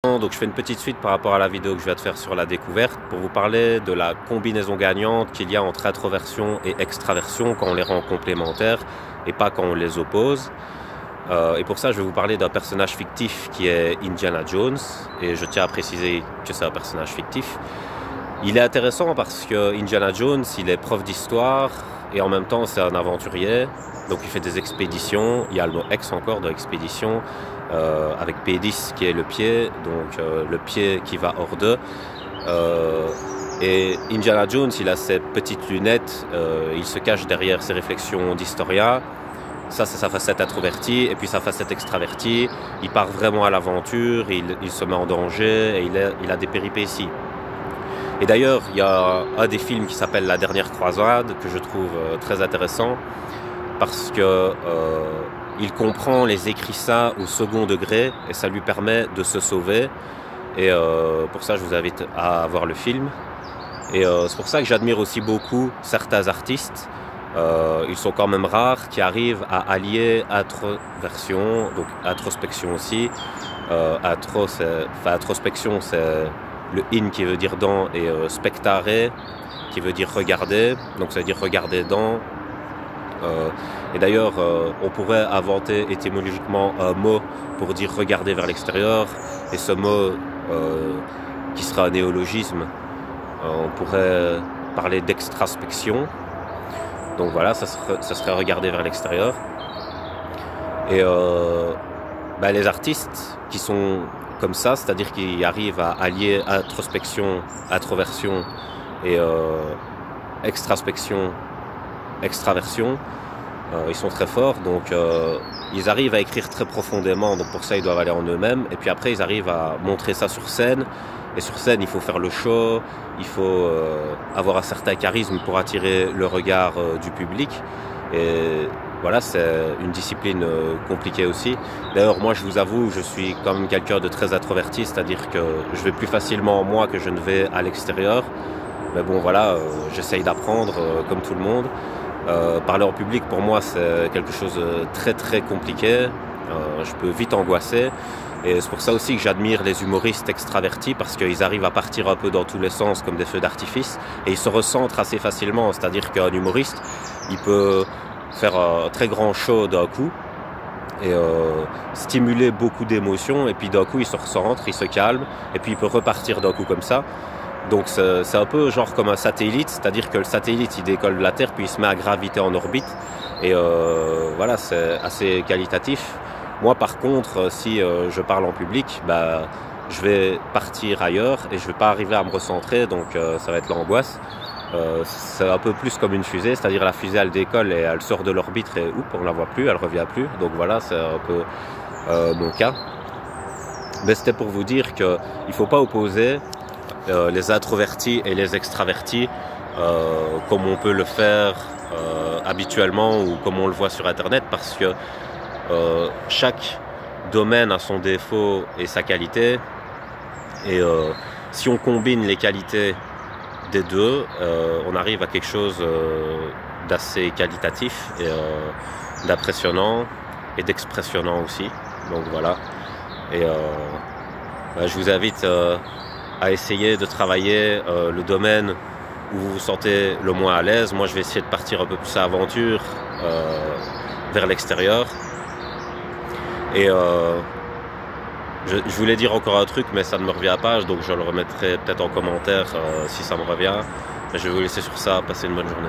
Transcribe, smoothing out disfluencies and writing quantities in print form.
Donc je fais une petite suite par rapport à la vidéo que je viens de faire sur la découverte pour vous parler de la combinaison gagnante qu'il y a entre introversion et extraversion quand on les rend complémentaires et pas quand on les oppose. Et pour ça je vais vous parler d'un personnage fictif qui est Indiana Jones, et je tiens à préciser que c'est un personnage fictif. Il est intéressant parce que Indiana Jones, il est prof d'histoire et en même temps c'est un aventurier, donc il fait des expéditions. Il y a le mot ex encore de expédition, avec P10 qui est le pied, donc le pied qui va hors d'eux. Et Indiana Jones, il a ses petites lunettes, il se cache derrière ses réflexions d'historien. Ça, c'est sa facette introvertie, et puis sa facette extravertie. Il part vraiment à l'aventure, il se met en danger, et il a des péripéties. Et d'ailleurs, il y a un des films qui s'appelle La Dernière Croisade, que je trouve très intéressant, parce que il comprend les écrits saints au second degré, et ça lui permet de se sauver. Et pour ça, je vous invite à voir le film. Et c'est pour ça que j'admire aussi beaucoup certains artistes. Ils sont quand même rares, qui arrivent à allier introversion, donc introspection aussi. Introspection, c'est le in qui veut dire dans, et spectare qui veut dire regarder, donc ça veut dire regarder dans. Et d'ailleurs, on pourrait inventer étymologiquement un mot pour dire regarder vers l'extérieur, et ce mot qui sera un néologisme, on pourrait parler d'extraspection. Donc voilà, ça serait regarder vers l'extérieur. Et les artistes qui sont comme ça, c'est-à-dire qui arrivent à allier introspection, introversion et extraspection, extraversion, ils sont très forts. Donc ils arrivent à écrire très profondément, donc pour ça ils doivent aller en eux-mêmes. Et puis après ils arrivent à montrer ça sur scène. Et sur scène, il faut faire le show, il faut avoir un certain charisme pour attirer le regard du public. Et voilà, c'est une discipline compliquée aussi. D'ailleurs, moi, je vous avoue, je suis quand même quelqu'un de très introverti, c'est-à-dire que je vais plus facilement en moi que je ne vais à l'extérieur. Mais bon, voilà, j'essaye d'apprendre comme tout le monde. Parler en public, pour moi, c'est quelque chose de très très compliqué. Je peux vite angoisser. Et c'est pour ça aussi que j'admire les humoristes extravertis, parce qu'ils arrivent à partir un peu dans tous les sens comme des feux d'artifice, et ils se recentrent assez facilement. C'est-à-dire qu'un humoriste, il peut faire un très grand show d'un coup et stimuler beaucoup d'émotions, et puis d'un coup il se recentre, il se calme, et puis il peut repartir d'un coup comme ça. Donc c'est un peu genre comme un satellite, c'est-à-dire que le satellite il décolle de la Terre puis il se met à graviter en orbite, et voilà, c'est assez qualitatif. Moi par contre, si je parle en public, je vais partir ailleurs et je vais pas arriver à me recentrer, donc ça va être l'angoisse. C'est un peu plus comme une fusée, c'est-à-dire la fusée elle décolle et elle sort de l'orbite et on la voit plus, elle revient plus. Donc voilà, c'est un peu mon cas. Mais c'était pour vous dire qu'il ne faut pas opposer les introvertis et les extravertis comme on peut le faire habituellement ou comme on le voit sur internet, parce que chaque domaine a son défaut et sa qualité, et si on combine les qualités des deux, on arrive à quelque chose d'assez qualitatif et d'impressionnant et d'expressionnant aussi. Donc voilà, et je vous invite à essayer de travailler le domaine où vous vous sentez le moins à l'aise. Moi je vais essayer de partir un peu plus à l'aventure vers l'extérieur. Et je voulais dire encore un truc, mais ça ne me revient pas, donc je le remettrai peut-être en commentaire si ça me revient. Mais je vais vous laisser sur ça, passez une bonne journée.